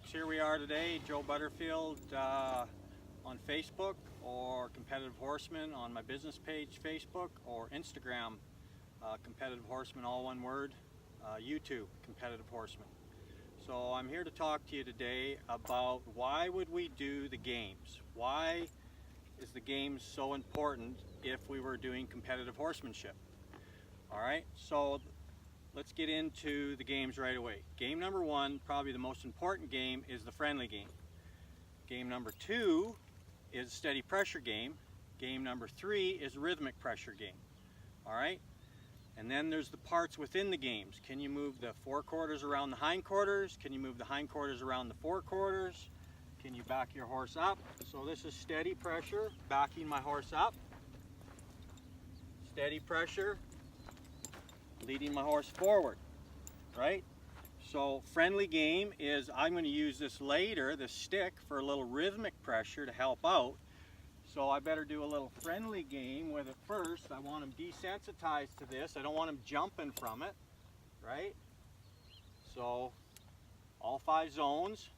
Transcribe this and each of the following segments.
folks, here we are today, Joe Butterfield on Facebook, or Competitive Horseman on my business page Facebook, or Instagram, Competitive Horseman, all one word, YouTube, Competitive Horseman. So I'm here to talk to you today about why would we do the games? Why is the games so important if we were doing competitive horsemanship? Alright, so let's get into the games right away. Game number one, probably the most important game, is the friendly game. Game number two is steady pressure game. Game number three is rhythmic pressure game. Alright? And then there's the parts within the games. Can you move the forequarters around the hindquarters? Can you move the hindquarters around the forequarters? Can you back your horse up? So this is steady pressure, backing my horse up. Steady pressure, leading my horse forward, right? So friendly game is, I'm going to use this later, this stick, for a little rhythmic pressure to help out. So I better do a little friendly game with it first. I want them desensitized to this. I don't want them jumping from it, right? So all 5 zones,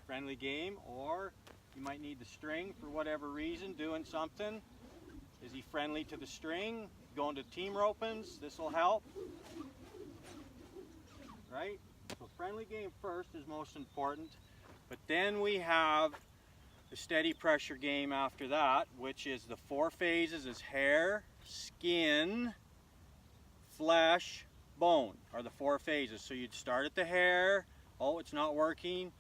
friendly game, or you might need the string for whatever reason, doing something. Is he friendly to the string? Going to team ropings, this will help, right? So friendly game first is most important, but then we have the steady pressure game after that, which is the 4 phases is hair, skin, flesh, bone, are the 4 phases. So you'd start at the hair, oh, it's not working,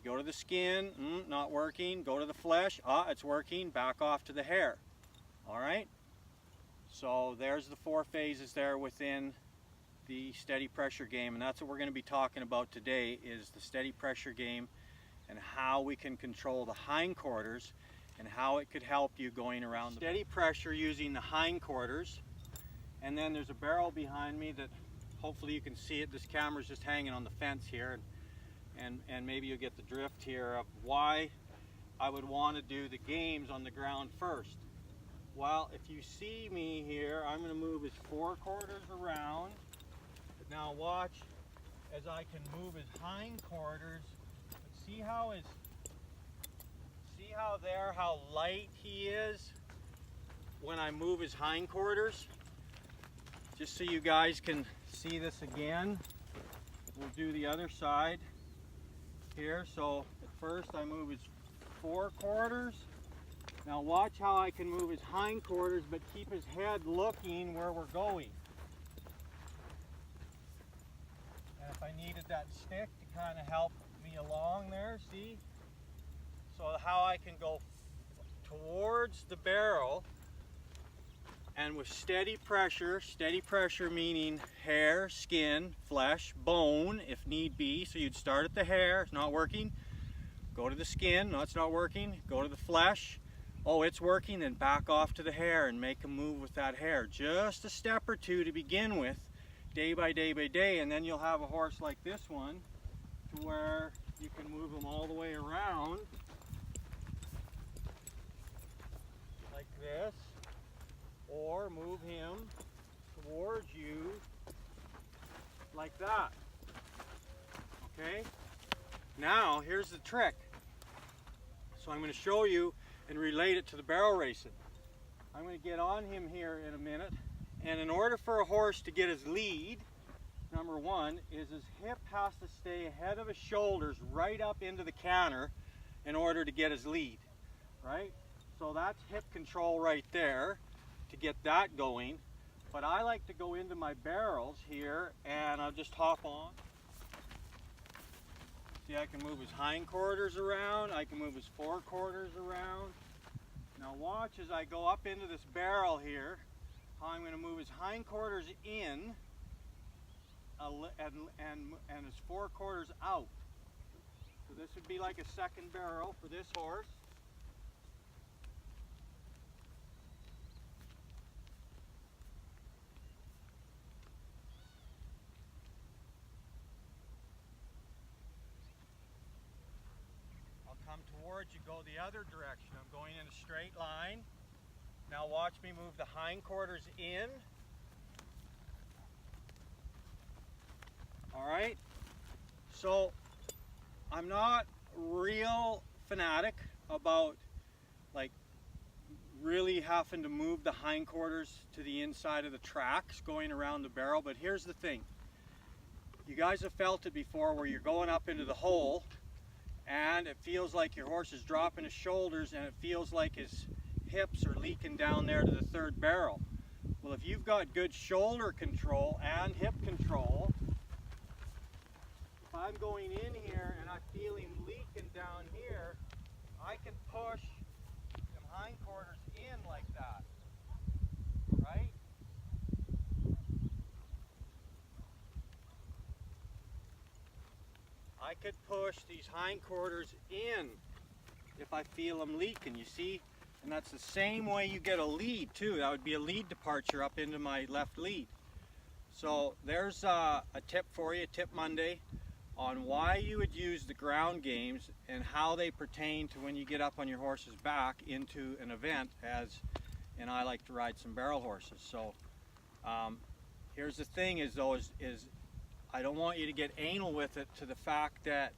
you go to the skin, not working, go to the flesh, it's working, back off to the hair. All right? So there's the 4 phases there within the steady pressure game, and that's what we're going to be talking about today, is the steady pressure game and how we can control the hindquarters and how it could help you going around the steady pressure using the hindquarters. And then there's a barrel behind me that hopefully you can see it. This camera's just hanging on the fence here, and maybe you'll get the drift here of why I would want to do the games on the ground first. Well, if you see me here, I'm going to move his forequarters around. Now watch as I can move his hindquarters. See how how light he is when I move his hindquarters? Just so you guys can see this again, we'll do the other side here. So at first I move his forequarters. Now watch how I can move his hindquarters but keep his head looking where we're going. And if I needed that stick to kind of help me along there, see? So how I can go towards the barrel, and with steady pressure meaning hair, skin, flesh, bone if need be. So you'd start at the hair, it's not working, go to the skin, no, it's not working, go to the flesh. Oh, it's working, then back off to the hair and make a move with that hair. Just a step or two to begin with, day by day by day, and then you'll have a horse like this one to where you can move him all the way around like this, or move him towards you like that. Okay? Now, here's the trick. So I'm going to show you and relate it to the barrel racing. I'm going to get on him here in a minute, and in order for a horse to get his lead, number one is his hip has to stay ahead of his shoulders right up into the canter in order to get his lead, right? So that's hip control right there to get that going. But I like to go into my barrels here and I'll just hop on. See, I can move his hindquarters around, I can move his forequarters around. Now watch as I go up into this barrel here, how I'm going to move his hindquarters in and his forequarters out. So this would be like a second barrel for this horse. Come towards you, go the other direction. I'm going in a straight line. Now watch me move the hindquarters in. All right. So I'm not real fanatic about like really having to move the hindquarters to the inside of the tracks going around the barrel. But here's the thing. You guys have felt it before where you're going up into the hole and it feels like your horse is dropping his shoulders and it feels like his hips are leaking down there to the third barrel. Well, if you've got good shoulder control and hip control, if I'm going in here and I feel him leaking down here, I can push them hindquarters in like that, right? I could push these hindquarters in if I feel them leaking, you see? And that's the same way you get a lead too. That would be a lead departure up into my left lead. So there's a tip for you, Tip Monday, on why you would use the ground games and how they pertain to when you get up on your horse's back into an event, and I like to ride some barrel horses. So here's the thing is I don't want you to get anal with it to the fact that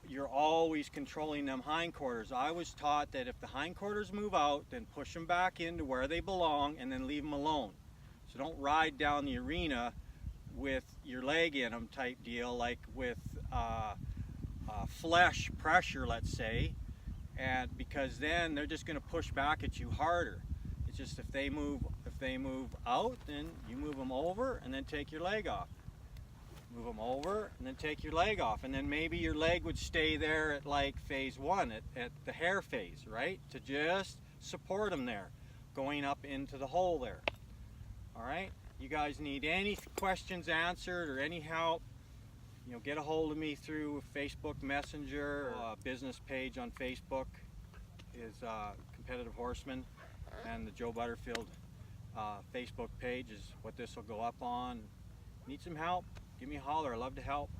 you're always controlling them hindquarters. I was taught that if the hindquarters move out, then push them back into where they belong and then leave them alone. So don't ride down the arena with your leg in them type deal, like with flesh pressure, let's say, and because then they're just going to push back at you harder. It's just if they move out, then you move them over and then take your leg off. Move them over and then take your leg off, and then maybe your leg would stay there at like phase 1 at the hair phase, right, to just support them there going up into the hole there. All right, you guys need any questions answered or any help, you know, get a hold of me through Facebook Messenger. Business page on Facebook is Competitive Horseman, and the Joe Butterfield Facebook page is what this will go up on. Need some help? Give me a holler. I'd love to help.